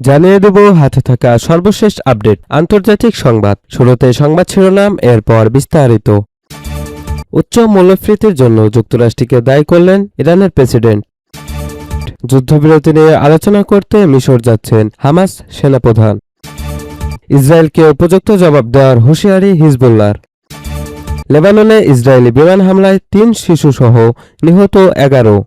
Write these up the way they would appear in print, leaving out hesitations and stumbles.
জানিয়ে দেব হাতে থাকা সর্বশেষ আপডেট আন্তর্জাতিক সংবাদ। শুরুতে সংবাদ শিরোনাম, এরপর বিস্তারিত। উচ্চ মূল্যস্ফীতির জন্য যুক্তরাষ্ট্রকে দায়ী করলেন ইরানের প্রেসিডেন্ট। যুদ্ধবিরতি নিয়ে আলোচনা করতে মিশর যাচ্ছেন হামাস সেনাপ্রধান। ইসরায়েলকে উপযুক্ত জবাব দেওয়ার হুঁশিয়ারি হিজবুল্লাহর। লেবাননে ইসরায়েলি বিমান হামলায় ৩ শিশুসহ নিহত ১১।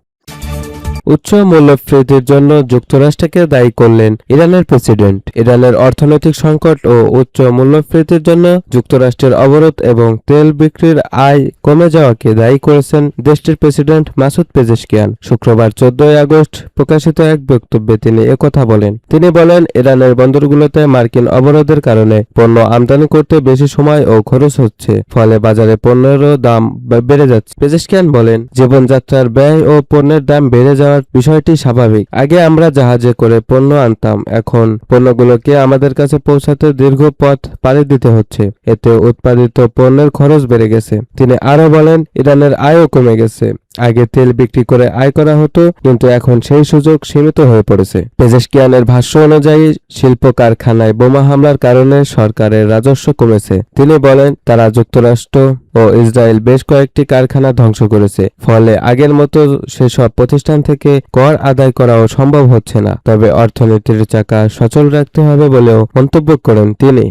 উচ্চ মূল্যস্ফীতির জন্য যুক্তরাষ্ট্রকে দায়ী করলেন ইরানের প্রেসিডেন্ট। ইরানের অর্থনৈতিক সংকট ও উচ্চ মূল্যস্ফীতির জন্য যুক্তরাষ্ট্রের অবরোধ এবং তেল বিক্রির আয় কমে যাওয়াকে দায়ী করেছেন দেশটির প্রেসিডেন্ট মাসুদ পেজেশকিয়ান। শুক্রবার ১৪ আগস্ট প্রকাশিত এক বক্তব্যে তিনি একথা বলেন। তিনি বলেন, ইরানের বন্দরগুলোতে মার্কিন অবরোধের কারণে পণ্য আমদানি করতে বেশি সময় ও খরচ হচ্ছে, ফলে বাজারে পণ্যেরও দাম বেড়ে যাচ্ছে। পেজেশকিয়ান বলেন, জীবনযাত্রার ব্যয় ও পণ্যের দাম বেড়ে যাওয়া বিষয়টি স্বাভাবিক। আগে আমরা জাহাজে করে পণ্য আনতাম, এখন পণ্যগুলোকে আমাদের কাছে পৌঁছাতে দীর্ঘ পথ পাড়ি দিতে হচ্ছে। এতে উৎপাদিত পণ্যের খরচ বেড়ে গেছে। তিনি আরো বলেন, ইরানের আয়ও কমে গেছে। আগে তেল বিক্রি করে আয় করা হতো, কিন্তু এখন সেই সুযোগ সীমিত হয়ে পড়েছে। পেজেশকিয়ানের ভাষ্য অনুযায়ী শিল্প কারখানায় বোমা হামলার কারণে সরকারের রাজস্ব কমেছে। তিনি বলেন, তারা যুক্তরাষ্ট্র ও ইসরায়েল বেশ কয়েকটি কারখানা ধ্বংস করেছে, ফলে আগের মতো সেসব প্রতিষ্ঠান থেকে কর আদায় করাও সম্ভব হচ্ছে না। তবে অর্থনীতির চাকা সচল রাখতে হবে বলেও মন্তব্য করেন তিনি।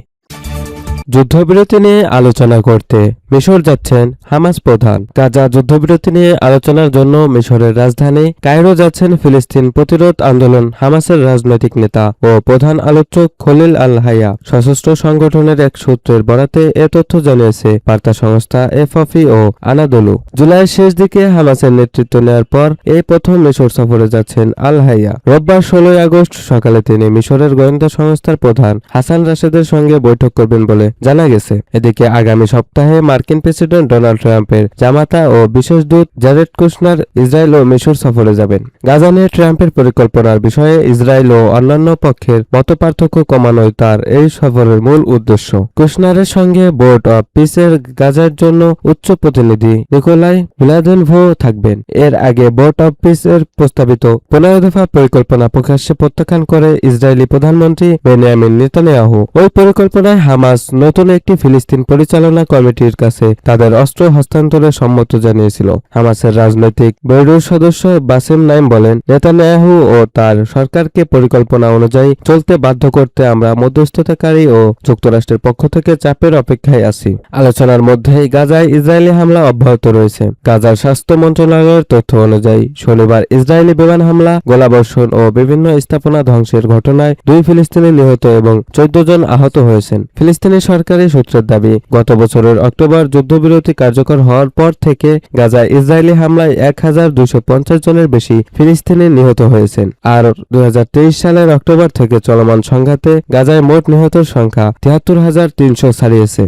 যুদ্ধবিরতি নিয়ে আলোচনা করতে মিশর যাচ্ছেন হামাস প্রধান। গাজা যুদ্ধবিরতি নিয়ে আলোচনার জন্য মিশরের রাজধানী কায়রো যাচ্ছেন ফিলিস্তিন প্রতিরোধ আন্দোলন হামাসের রাজনৈতিক নেতা ও প্রধান আলোচক খলিল আল হাইয়া। সশস্ত্র সংগঠনের এক সূত্রের বরাতে এ তথ্য জানিয়েছে বার্তা সংস্থা এফপি ও আনাদোলু। জুলাইয়ের শেষ দিকে হামাসের নেতৃত্ব নেওয়ার পর এই প্রথম মিশর সফরে যাচ্ছেন আল হাইয়া। রোববার ১৬ আগস্ট সকালে তিনি মিশরের গোয়েন্দা সংস্থার প্রধান হাসান রাশেদের সঙ্গে বৈঠক করবেন বলে জানা গেছে। এদিকে আগামী সপ্তাহে মার্কিন প্রেসিডেন্ট ডোনাল্ড ট্রাম্পের জামাতা ও বিশেষ দূত জারেড কুশনার ইসরায়েল ও মিশর সফরে যাবেন। গাজা নিয়ে ট্রাম্পের পরিকল্পনার বিষয়ে ইসরায়েল ও অন্যান্য পক্ষের মতপার্থক্য কমানোই তার এই সফরের মূল উদ্দেশ্য। কুশনারের সঙ্গে বোর্ড অব পিসের গাজার জন্য উচ্চ প্রতিনিধি নিকোলাই মিলাদেনভো থাকবেন। এর আগে বোর্ড অব পিসের প্রস্তাবিত ১৫ দফা পরিকল্পনা প্রকাশ্যে প্রত্যাখ্যান করে ইসরায়েলি প্রধানমন্ত্রী বেনিয়ামিন নেতানিয়াহু। ওই পরিকল্পনায় হামাস নতুন একটি ফিলিস্তিন পরিচালনা কমিটির কাছে তাদের অস্ত্র হস্তান্তরে সম্মত জানিয়েছিল। হামাসের রাজনৈতিক ব্যুরোর সদস্য বাসেম নাইম বলেন, নেতানিয়াহু ও তার সরকারকে পরিকল্পনা অনুযায়ী চলতে বাধ্য করতে আমরা মধ্যস্থতাকারী ও যুক্তরাষ্ট্রের পক্ষ থেকে চাপের অপেক্ষায় আছি। আলোচনার মধ্যেই গাজায় ইসরায়েলি হামলা অব্যাহত রয়েছে। গাজার স্বাস্থ্য মন্ত্রণালয়ের তথ্য অনুযায়ী শনিবার ইসরায়েলি বিমান হামলা, গোলাবর্ষণ ও বিভিন্ন স্থাপনা ধ্বংসের ঘটনায় ২ ফিলিস্তিনি নিহত এবং ১৪ জন আহত হয়েছেন। ফিলিস্তিনি সরকারি সূত্রের দাবি, গত বছরের অক্টোবর যুদ্ধবিরতি কার্যকর হওয়ার পর থেকে গাজায় ইসরায়েলি হামলায় ১,২৫০ জনের বেশি ফিলিস্তিনি নিহত হয়েছেন। আর ২০২৩ সালের অক্টোবর থেকে চলমান সংঘাতে গাজায় মোট নিহতের সংখ্যা ৭৩,৩০০ ছাড়িয়েছে।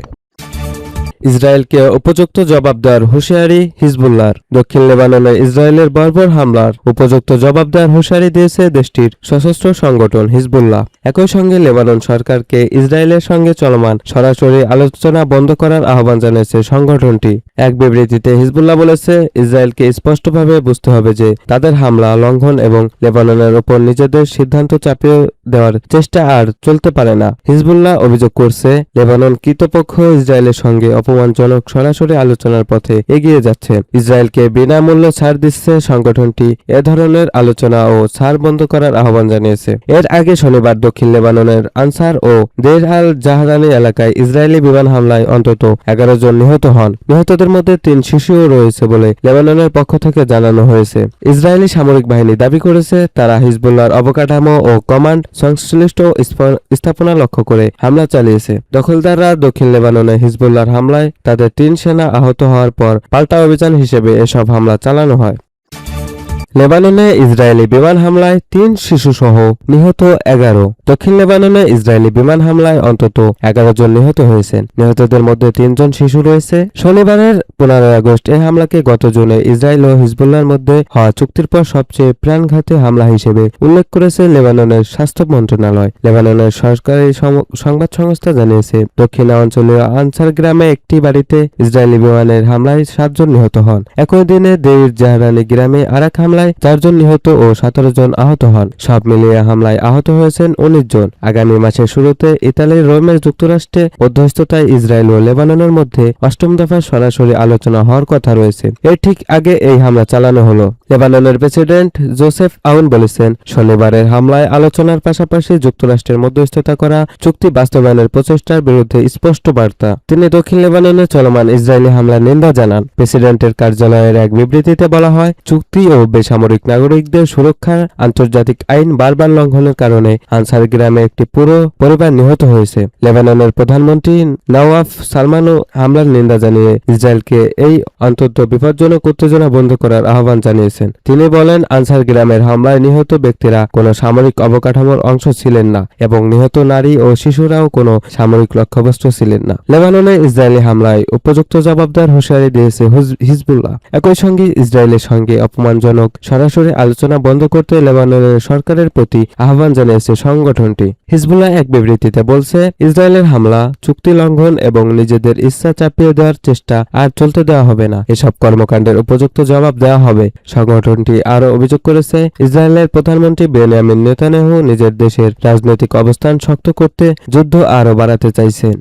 ইসরায়েলকে উপযুক্ত জবাব দেওয়ার হুঁশিয়ারি হিজবুল্লাহর। দক্ষিণ লেবাননে ইসরায়েলের বর্বর হামলার উপযুক্ত জবাব দেওয়ার হুঁশিয়ারি দিয়েছে দেশটির সশস্ত্র সংগঠন হিজবুল্লাহ। একই সঙ্গে লেবানন সরকারকে ইসরায়েলের সঙ্গে চলমান সরাসরি আলোচনা বন্ধ করার আহ্বান জানিয়েছে সংগঠনটি। এক বিবৃতিতে হিজবুল্লাহ বলেছে, ইসরায়েলকে স্পষ্টভাবে বুঝতে হবে যে তাদের হামলা, লঙ্ঘন এবং লেবাননের উপর নিজেদের সিদ্ধান্ত চাপিয়ে দেওয়ার চেষ্টা আর চলতে পারে না। হিজবুল্লাহ অভিযোগ করছে, লেবানন কর্তৃপক্ষ ইসরায়েলের সঙ্গে অপমানজনক সরাসরি আলোচনার পথে এগিয়ে যাচ্ছে। ইসরায়েলকে বিনামূল্যে ছাড় দিচ্ছে। সংগঠনটি এ ধরনের আলোচনা ও ছাড় বন্ধ করার আহ্বান জানিয়েছে। এর আগে শনিবার দক্ষিণ লেবাননের আনসার ও দের আল জাহরানি এলাকায় ইসরায়েলি বিমান হামলায় অন্তত ১১ জন নিহত হন। নিহতদের মধ্যে ৩ শিশুও রয়েছে বলে লেবাননের পক্ষ থেকে জানানো হয়েছে। ইসরায়েলি সামরিক বাহিনী দাবি করেছে, তারা হিজবুল্লাহর অবকাঠামো ও কমান্ড সংশ্লিষ্ট স্থাপনা লক্ষ্য করে হামলা চালিয়েছে। দখলদাররা দক্ষিণ লেবাননে হিজবুল্লাহর হামলায় তাদের ৩ সেনা আহত হওয়ার পর পাল্টা অভিযান হিসেবে এসব হামলা চালানো হয়। লেবাননে ইসরায়েলি বিমান হামলায় ৩ শিশুসহ নিহত ১১। দক্ষিণ লেবাননে ইসরায়েলি বিমান হামলায় অন্তত ১১ জন নিহত হয়েছেন। নিহতদের মধ্যে ৩ জন শিশু রয়েছে। শনিবারের ১৫ আগস্ট এই হামলাকে গত জুনে ইসরায়েল ও হিজবুল্লাহর মধ্যে হওয়া চুক্তির পর সবচেয়ে প্রাণঘাতী হামলা হিসেবে উল্লেখ করেছে লেবাননের স্বাস্থ্য মন্ত্রণালয়। লেবাননের সরকারি সংবাদ সংস্থা জানিয়েছে, দক্ষিণাঞ্চলীয় আনসার গ্রামে একটি বাড়িতে ইসরায়েলি বিমানের হামলায় ৭ জন নিহত হন। একই দিনে দেইর জাহরানি গ্রামে আরেক হামলায় হামলায় 4 জন নিহত ও 17 জন আহত হন। সব মিলিয়ে হামলায় আহত হয়েছেন 19 জন। আগামী মাসের শুরুতে ইতালির রোমে যুক্তরাষ্ট্রে মধ্যস্থতায় ইসরায়েল ও লেবাননের মধ্যে 8ম দফায় সরাসরি আলোচনা হওয়ার কথা রয়েছে। এর ঠিক আগে এই হামলা চালানো হলো। লেবাননের প্রেসিডেন্ট জোসেফ আউন বলেছেন, শনিবারের হামলায় আলোচনার পাশাপাশি যুক্তরাষ্ট্রের মধ্যস্থতা করা চুক্তি বাস্তবায়নের প্রচেষ্টার বিরুদ্ধে স্পষ্ট বার্তা। তিনি দক্ষিণ লেবাননে চলমান ইসরায়েলি হামলার নিন্দা জানান। প্রেসিডেন্টের কার্যালয়ের এক বিবৃতিতে বলা হয়, চুক্তি ও বেসামরিক নাগরিকদের সুরক্ষার আন্তর্জাতিক আইন বারবার লঙ্ঘনের কারণে আনসার গ্রামে একটি পুরো পরিবার নিহত হয়েছে। লেবাননের প্রধানমন্ত্রী নওয়াফ সালমানও হামলার নিন্দা জানিয়ে ইসরায়েলকে এই অন্তত বিপজ্জনক উত্তেজনা বন্ধ করার আহ্বান জানিয়েছেন। তিনি বলেন, আনসার গ্রামের হামলায় নিহত ব্যক্তিরা কোনো সামরিক অবকাঠামোর অংশ ছিলেন না এবং নিহত নারী ও শিশুরাও কোনো সামরিক লক্ষ্যবস্তু ছিলেন না। লেবাননে ইসরায়েলি হামলায় উপযুক্ত জবাব দেওয়ার হুঁশিয়ারি দিয়েছে হিজবুল্লাহ। একই সঙ্গে ইসরায়েলের সঙ্গে অপমানজনক সরাসরি আলোচনা বন্ধ করতে লেবাননের সরকারের প্রতি আহ্বান জানিয়েছে সংগঠনটি। হিজবুল্লাহ এক বিবৃতিতে বলছে, ইসরায়েলের হামলা, চুক্তি লঙ্ঘন এবং নিজেদের ইচ্ছা চাপিয়ে দেওয়ার চেষ্টা আর চলতে দেওয়া হবে না। এসব কর্মকাণ্ডের উপযুক্ত জবাব দেওয়া হবে। সংগঠনটি আরও অভিযোগ করেছে, ইসরায়েলের প্রধানমন্ত্রী বেনিয়ামিন নেতানিয়াহু নিজের দেশের রাজনৈতিক অবস্থান শক্ত করতে যুদ্ধ আরও বাড়াতে চাইছেন।